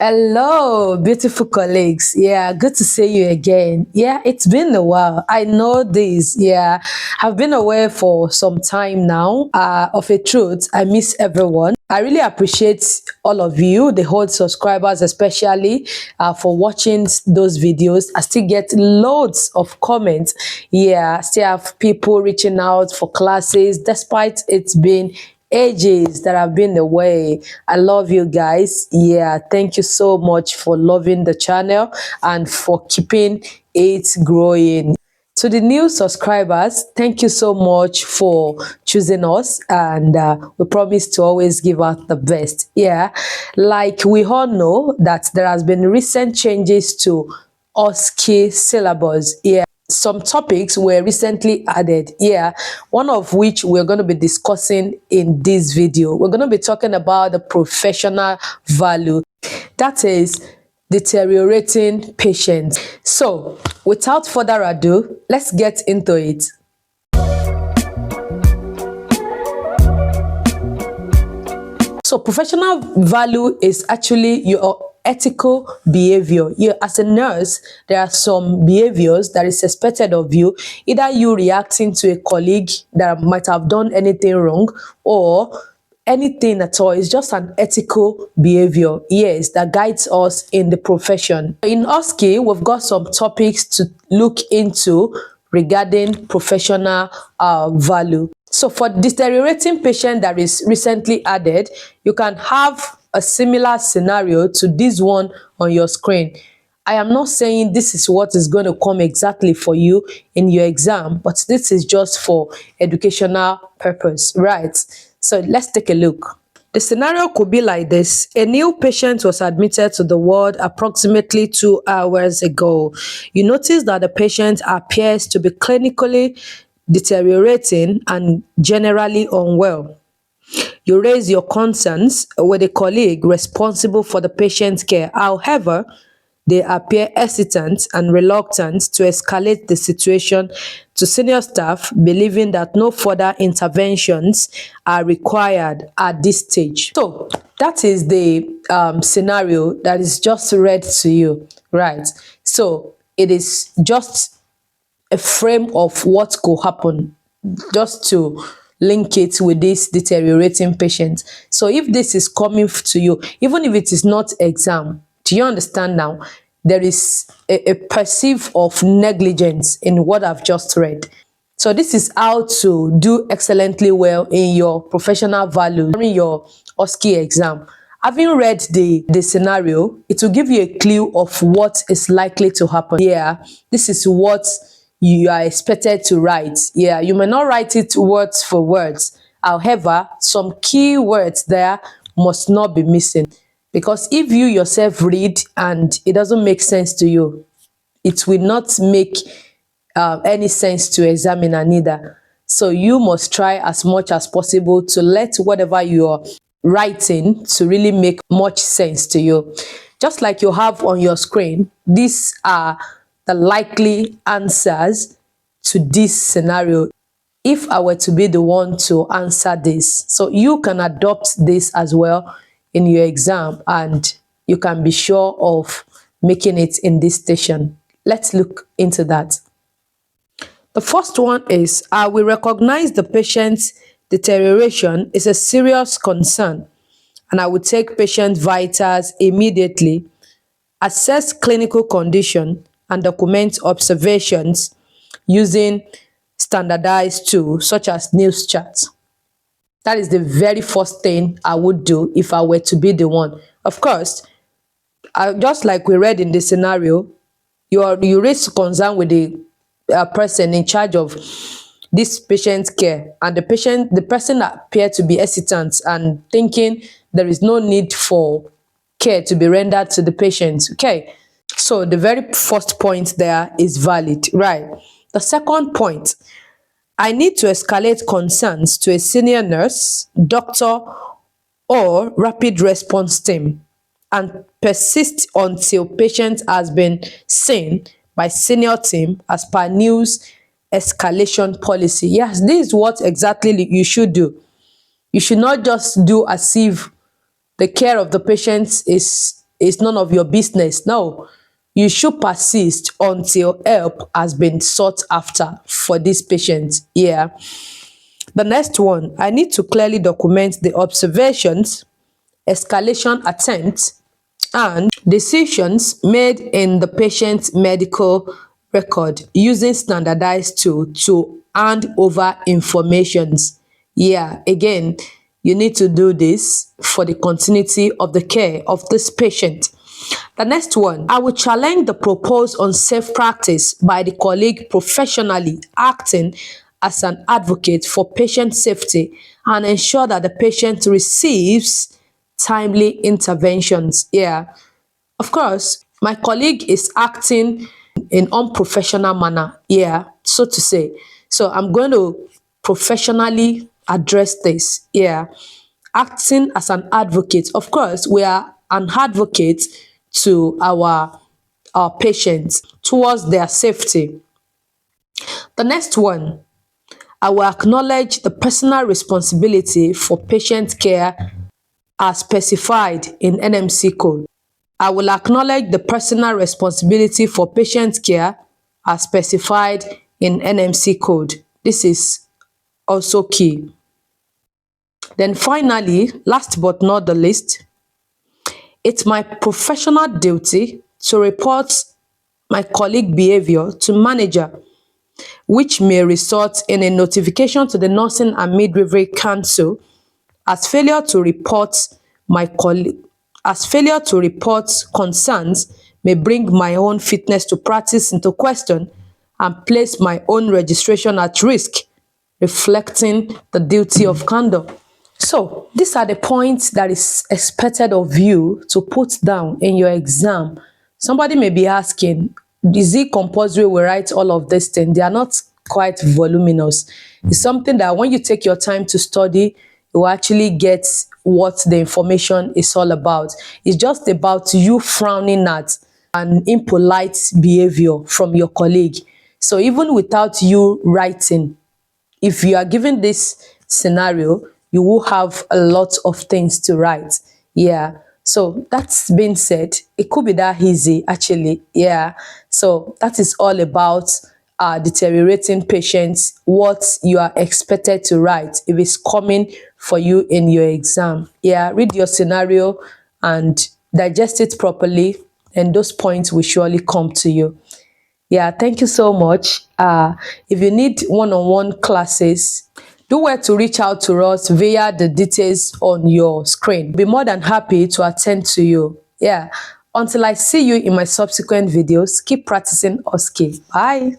Hello, beautiful colleagues. Yeah, good to see you again. Yeah, it's been a while. I know this. Yeah, I've been away for some time now. Of a truth, I miss everyone. I really appreciate all of you, the whole subscribers, especially for watching those videos. I still get loads of comments. Yeah, I still have people reaching out for classes, despite it's been ages that have been away. I love you guys. Yeah, thank you so much for loving the channel and for keeping it growing. To the new subscribers, thank you so much for choosing us, and we promise to always give out the best. Yeah, like we all know that there has been recent changes to OSCE syllabus. Yeah, some topics were recently added here, one of which we're going to be discussing in this video. We're going to be talking about the professional value, that is deteriorating patients. So without further ado, let's get into it. So professional value is actually your ethical behavior. You, as a nurse, there are some behaviors that is expected of you, either you reacting to a colleague that might have done anything wrong or anything at all. It's just an ethical behavior, yes, that guides us in the profession. In OSCE, we've got some topics to look into regarding professional value. So for deteriorating patient that is recently added, you can have a similar scenario to this one on your screen. I am not saying this is what is going to come exactly for you in your exam, but this is just for educational purpose, right? So let's take a look. The scenario could be like this. A new patient was admitted to the ward approximately 2 hours ago. You notice that the patient appears to be clinically deteriorating and generally unwell. You raise your concerns with a colleague responsible for the patient's care. However, they appear hesitant and reluctant to escalate the situation to senior staff, believing that no further interventions are required at this stage. So that is the scenario that is just read to you, right? So it is just a frame of what could happen, just to link it with this deteriorating patient. So if this is coming to you, even if it is not exam, do you understand now? There is a perceive of negligence in what I've just read. So this is how to do excellently well in your professional value during your OSCE exam. Having read the scenario, it will give you a clue of what is likely to happen. Yeah, this is what you are expected to write. Yeah, you may not write it words for words. However, some key words there must not be missing. Because if you yourself read and it doesn't make sense to you, it will not make any sense to examiner neither. So you must try as much as possible to let whatever you're writing to really make much sense to you. Just like you have on your screen, these are the likely answers to this scenario if I were to be the one to answer this. So you can adopt this as well in your exam and you can be sure of making it in this station. Let's look into that. The first one is, we recognize the patient's deterioration is a serious concern, and I will take patient vitals immediately, assess clinical condition, and document observations using standardized tools such as news charts. That is the very first thing I would do if I were to be the one. Of course, just like we read in the scenario, you raise concern with the person in charge of this patient's care, and the person appeared to be hesitant and thinking there is no need for care to be rendered to the patient. Okay, so the very first point there is valid, right? The second point, I need to escalate concerns to a senior nurse, doctor, or rapid response team and persist until patient has been seen by senior team as per news escalation policy. Yes, this is what exactly you should do. You should not just do as if the care of the patient is it's none of your business. No, you should persist until help has been sought after for this patient. Yeah. The next one, I need to clearly document the observations, escalation attempts, and decisions made in the patient's medical record using standardized tool to hand over informations. Yeah, again, you need to do this for the continuity of the care of this patient. The next one, I will challenge the proposed unsafe practice by the colleague professionally acting as an advocate for patient safety and ensure that the patient receives timely interventions. Yeah, of course, my colleague is acting in unprofessional manner, yeah, so to say. So I'm going to professionally address this, yeah. Acting as an advocate. Of course, we are an advocate to our patients towards their safety. The next one, I will acknowledge the personal responsibility for patient care as specified in NMC code. I will acknowledge the personal responsibility for patient care as specified in NMC code. This is also key. Then finally, last but not the least, it's my professional duty to report my colleague behavior to manager, which may result in a notification to the Nursing and Midwifery Council as failure to report my colleague as failure to report concerns may bring my own fitness to practice into question and place my own registration at risk, reflecting the duty of candor. So these are the points that is expected of you to put down in your exam. Somebody may be asking, is it compulsory we write all of this thing? They are not quite voluminous. It's something that when you take your time to study, you actually get what the information is all about. It's just about you frowning at an impolite behavior from your colleague. So even without you writing, if you are given this scenario, you will have a lot of things to write. Yeah. So that's being said, it could be that easy actually. Yeah. So that is all about deteriorating patients, what you are expected to write if it's coming for you in your exam. Yeah. Read your scenario and digest it properly, and those points will surely come to you. Yeah, thank you so much. If you need one-on-one classes, do well to reach out to us via the details on your screen. Be more than happy to attend to you. Yeah. Until I see you in my subsequent videos, keep practicing OSCE. Bye.